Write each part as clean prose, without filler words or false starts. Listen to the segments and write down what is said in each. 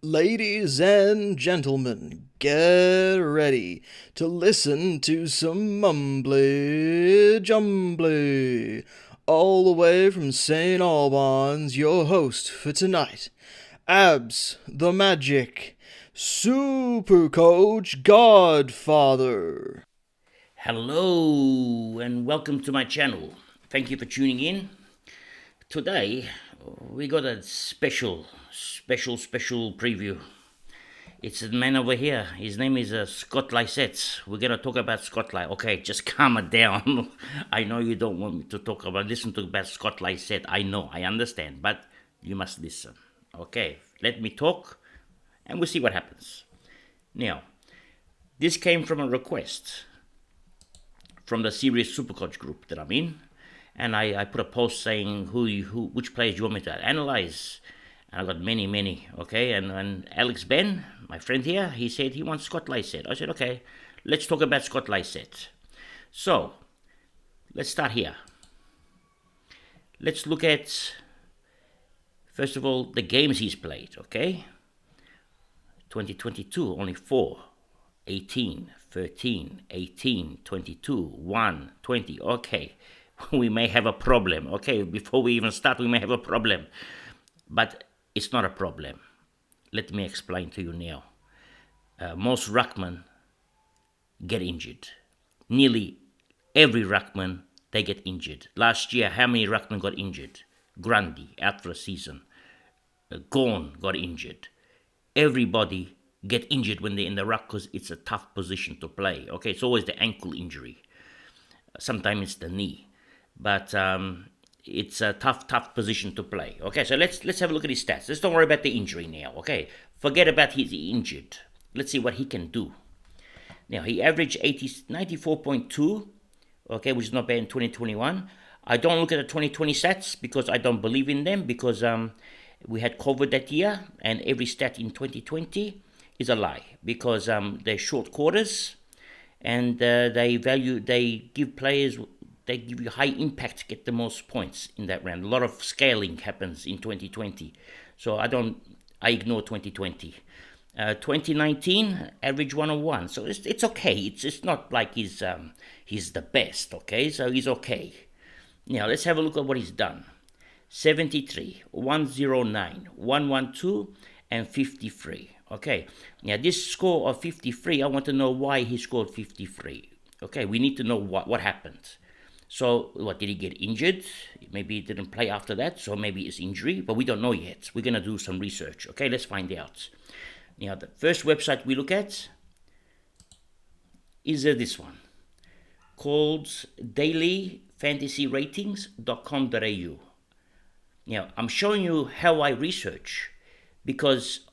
Ladies and gentlemen, get ready to listen to some mumbly jumbly. All the way from St. Albans, your host for tonight, Abs the Magic, Super Coach Godfather. Hello and welcome to my channel. Thank you for tuning in. Today we got a special preview. It's a man over here. His name is Scott Lysette. We're gonna talk about Scott Lysette. Okay, just calm it down. I know you don't want me to listen to about Scott Lysette. I know, I understand, but you must listen. Okay, let me talk, and we'll see what happens. Now, this came from a request from the Serious Supercoach group that I'm in, and I put a post saying which players you want me to analyze. And I got many, okay. And Alex Ben, my friend here, he said he wants Scott Lysette. I said, okay, let's talk about Scott Lysette. So let's start here. Let's look at, first of all, the games he's played, okay? 2022, only 4. 18, 13, 18, 22, 1, 20. Okay, we may have a problem. Okay, before we even start, we may have a problem. But it's not a problem. Let me explain to you now. Most ruckmen get injured. Nearly every ruckman, they get injured. Last year, how many ruckmen got injured? Grundy, out for a season. Gorn got injured. Everybody get injured when they're in the ruck because it's a tough position to play. Okay, it's always the ankle injury. Sometimes it's the knee. But it's a tough position to play. Okay, so let's have a look at his stats. Let's don't worry about the injury now. Okay, forget about he's injured. Let's see what he can do. Now, he averaged 94.2, okay, which is not bad in 2021. I don't look at the 2020 stats because I don't believe in them because we had COVID that year, and every stat in 2020 is a lie because they're short quarters, and they give players, they give you high impact to get the most points in that round. A lot of scaling happens in 2020, so I ignore 2020. 2019 average 101, so it's okay. It's not like he's the best, okay? So he's okay. Now let's have a look at what he's done. 73, 109, 112, and 53. Okay, now this score of 53, I want to know why he scored 53. Okay, we need to know what happened. So, what, did he get injured? Maybe he didn't play after that, so maybe it's injury, but we don't know yet. We're going to do some research. Okay, let's find out. Now, the first website we look at is this one, called dailyfantasyratings.com.au. Now, I'm showing you how I research because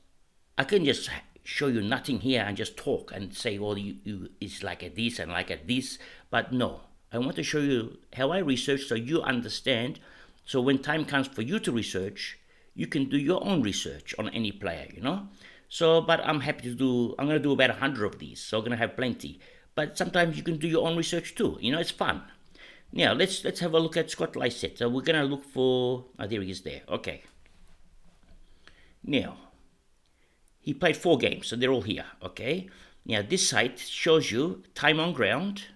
I can just show you nothing here and just talk and say, well, it's like at this and like at this. But no, I want to show you how I research so you understand. So when time comes for you to research, you can do your own research on any player, you know. So, but I'm happy to do, I'm going to do about 100 of these. So I'm going to have plenty. But sometimes you can do your own research too. You know, it's fun. Now, let's have a look at Scott Lysette. So we're going to look for, there he is there. Okay. Now, he played 4 games, so they're all here, okay? Now, this site shows you time on ground,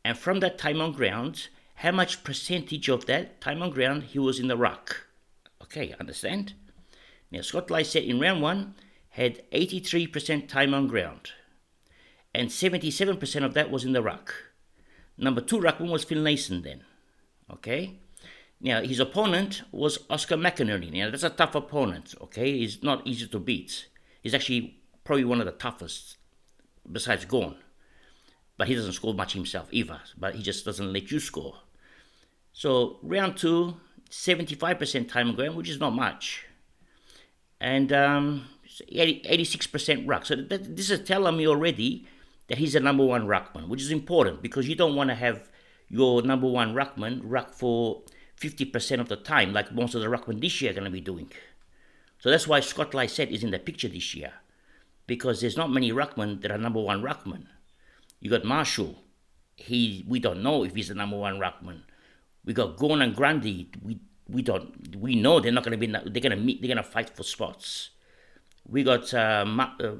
and from that time on ground, how much percentage of that time on ground he was in the ruck. Okay, understand? Now, Scott Lysette in round 1 had 83% time on ground, and 77% of that was in the ruck. Number 2 ruckman was Phil Nason then, okay? Now, his opponent was Oscar McInerney. Now, that's a tough opponent, okay? He's not easy to beat. He's actually probably one of the toughest, besides Gorn. But he doesn't score much himself either, but he just doesn't let you score. So, round 2, 75% time on ground, which is not much. And 86% ruck. So this is telling me already that he's a number 1 ruckman, which is important because you don't want to have your number 1 ruckman ruck for 50% of the time, like most of the ruckmen this year are going to be doing. So that's why Scott Lysette is in the picture this year, because there's not many ruckmen that are number 1 ruckman. You got Marshall. We don't know if he's the number 1 ruckman. We got Gorn and Grundy. We know they're not going to be. They're going to fight for spots. We got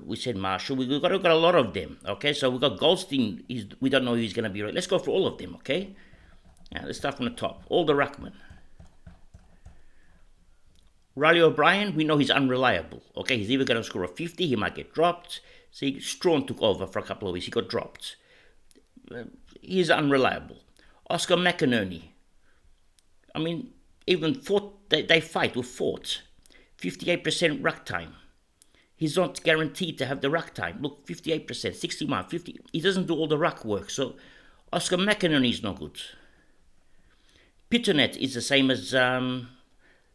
we said Marshall. We got a lot of them. Okay, so we got Goldstein. We don't know who he's going to be. Let's go for all of them. Okay, now let's start from the top. All the ruckman. Riley O'Brien, we know he's unreliable. Okay, he's either going to score a 50, he might get dropped. See, Strawn took over for a couple of weeks. He got dropped. He's unreliable. Oscar McInerney. I mean, even they fight with Fort. 58% ruck time. He's not guaranteed to have the ruck time. Look, 58%, 61, 50. He doesn't do all the ruck work. So Oscar McInerney is no good. Pitternet is the same as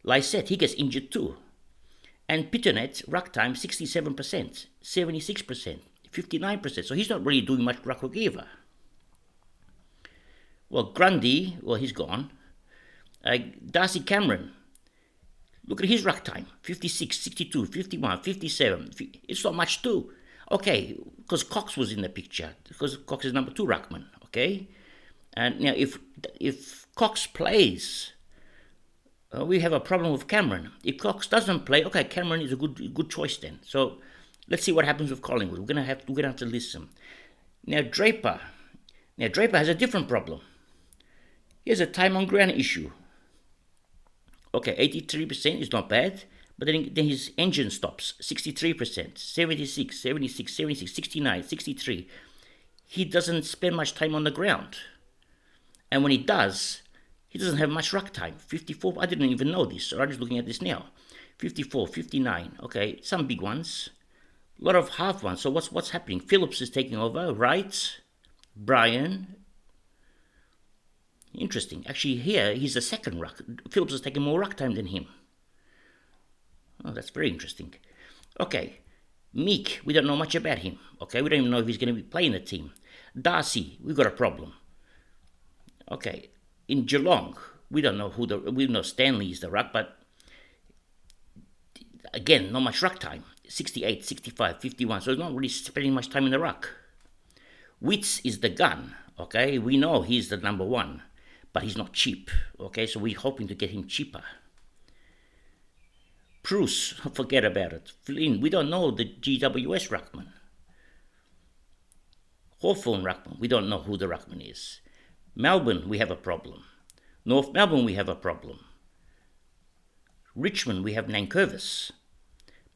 Lysette. He gets injured too. And Pitternet, ruck time, 67%, 76%, 59%. So he's not really doing much ruck work either. Well, Grundy, well, he's gone. Darcy Cameron, look at his ruck time, 56, 62, 51, 57. It's not much too. Okay, because Cox was in the picture, because Cox is number 2 ruckman, okay? And now if Cox plays, we have a problem with Cameron. If Cox doesn't play, okay, Cameron is a good choice then. So let's see what happens with Collingwood. We're gonna have to listen. Now Draper has a different problem. He has a time on ground issue. Okay, 83% is not bad, but then his engine stops. 63%, 76, 76, 76, 69, 63. He doesn't spend much time on the ground. And when he does, he doesn't have much ruck time. 54, I didn't even know this, so I'm just looking at this now. 54, 59, okay, some big ones. A lot of half ones. So what's happening? Phillips is taking over, right? Brian. Interesting. Actually, here, he's the second ruck. Phillips is taking more ruck time than him. Oh, that's very interesting. Okay. Meek, we don't know much about him. Okay, we don't even know if he's going to be playing the team. Darcy, we've got a problem. Okay. In Geelong, we don't know we know Stanley is the ruck, but again, not much ruck time. 68, 65, 51. So he's not really spending much time in the ruck. Witts is the gun. Okay, we know he's the number 1. But he's not cheap, okay? So we're hoping to get him cheaper. Bruce, forget about it. Flynn, we don't know the GWS ruckman. Hawthorn ruckman, we don't know who the ruckman is. Melbourne, we have a problem. North Melbourne, we have a problem. Richmond, we have Nankervis.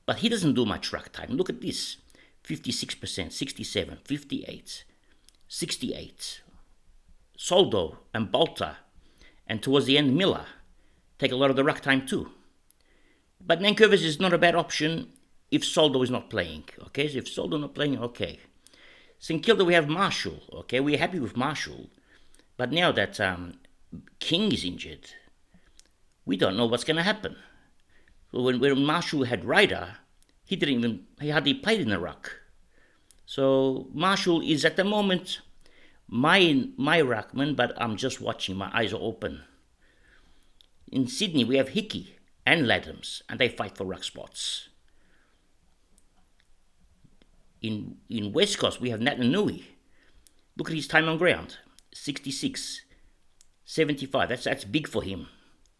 But he doesn't do much ruck time. Look at this. 56%, 67, 58, 68. Soldo and Bolter, and towards the end Miller, take a lot of the ruck time too. But Nankervis is not a bad option if Soldo is not playing. Okay, so if Soldo not playing, okay. St Kilda, we have Marshall. Okay, we're happy with Marshall, but now that King is injured, we don't know what's going to happen. So when Marshall had Ryder, he hardly played in the ruck. So Marshall is at the moment my ruckman, but I'm just watching. My eyes are open. In Sydney, we have Hickey and Laddams, and they fight for ruck spots. In West Coast, we have Natanui. Look at his time on ground. 66, 75. That's big for him.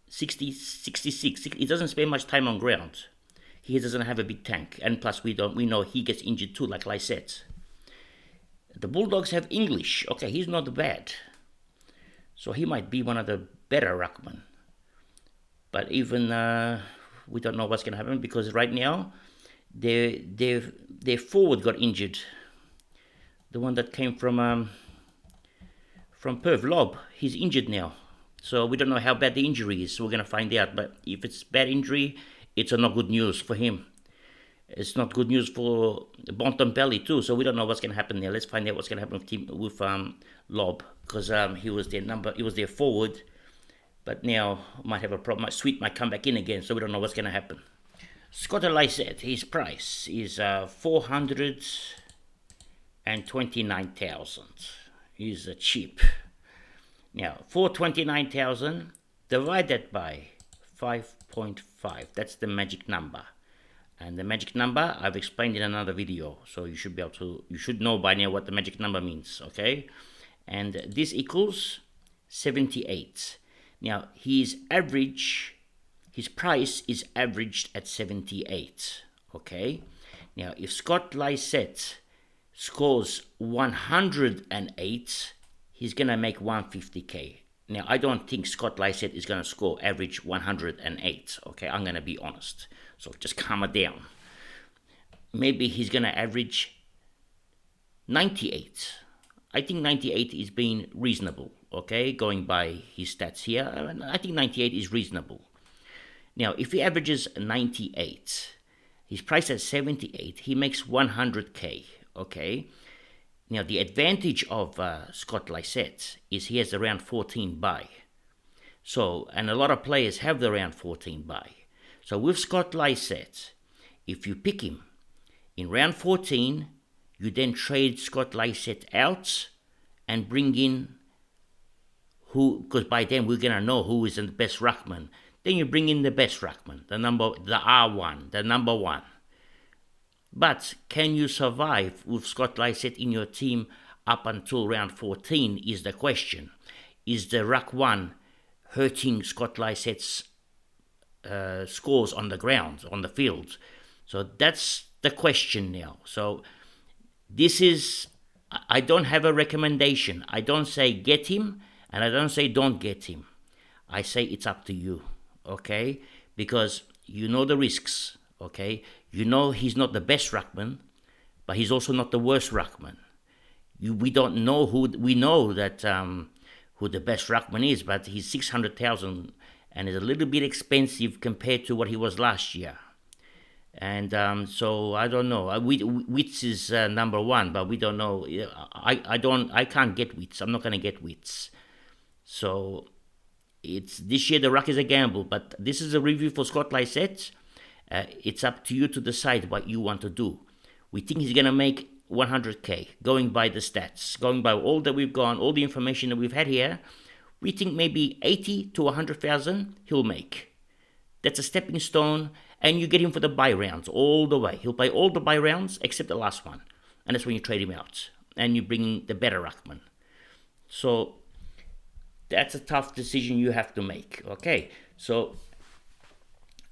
60, 66. He doesn't spend much time on ground. He doesn't have a big tank, and plus we know he gets injured too, like Lysette. The Bulldogs have English. Okay, he's not bad. So he might be one of the better ruckmen. But even we don't know what's going to happen because right now their forward got injured. The one that came from Perth, Lobb, he's injured now. So we don't know how bad the injury is. So we're going to find out. But if it's bad injury, it's not good news for him. It's not good news for Bontempelli too, so we don't know what's going to happen there. Let's find out what's going to happen with Lobb, because he was their forward, but now might have a problem. Sweet might come back in again, so we don't know what's going to happen. Scott Lysette, his price is 429,000. He's cheap. Now 429,000 divided by 5.5. That's the magic number. And the magic number, I've explained in another video, so you should know by now what the magic number means, okay? And this equals 78. Now, his price is averaged at 78, Okay? Now, if Scott Lysette scores 108, he's going to make 150K. Now, I don't think Scott Lysette is going to score average 108. Okay, I'm going to be honest. So just calm it down. Maybe he's going to average 98. I think 98 is being reasonable, okay, going by his stats here. I think 98 is reasonable. Now, if he averages 98, he's priced at 78, he makes 100K, okay? Now, the advantage of Scott Lysette is he has the round 14 bye. So, and a lot of players have the round 14 bye. So with Scott Lysette, if you pick him in round 14, you then trade Scott Lysette out and bring in who, because by then we're going to know who is the best ruckman. Then you bring in the best ruckman, the R1, the number one. But can you survive with Scott Lysette in your team up until round 14 is the question. Is the ruck one hurting Scott Lysette's scores on the ground, on the field? So that's the question now. So this is, I don't have a recommendation. I don't say get him, and I don't say don't get him. I say it's up to you, okay? Because you know the risks, okay? You know he's not the best ruckman, but he's also not the worst ruckman. We don't know who, we know that who the best ruckman is, but he's 600,000 and is a little bit expensive compared to what he was last year. And so I don't know. Wits is number one, but we don't know. I can't get Wits. I'm not going to get Wits. So it's this year the ruck is a gamble, but this is a review for Scott Lysette. It's up to you to decide what you want to do. We think he's going to make 100K, going by the stats, going by all that we've gone, all the information that we've had here. We think maybe 80 to 100,000 he'll make. That's a stepping stone, and you get him for the buy rounds all the way. He'll play all the buy rounds except the last one, and that's when you trade him out, and you bring in the better ruckman. So that's a tough decision you have to make. Okay, so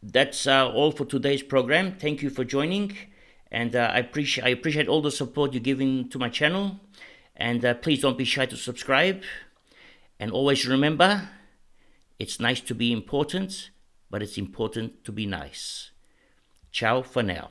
that's all for today's program. Thank you for joining, and I appreciate all the support you're giving to my channel. And please don't be shy to subscribe. And always remember, it's nice to be important, but it's important to be nice. Ciao for now.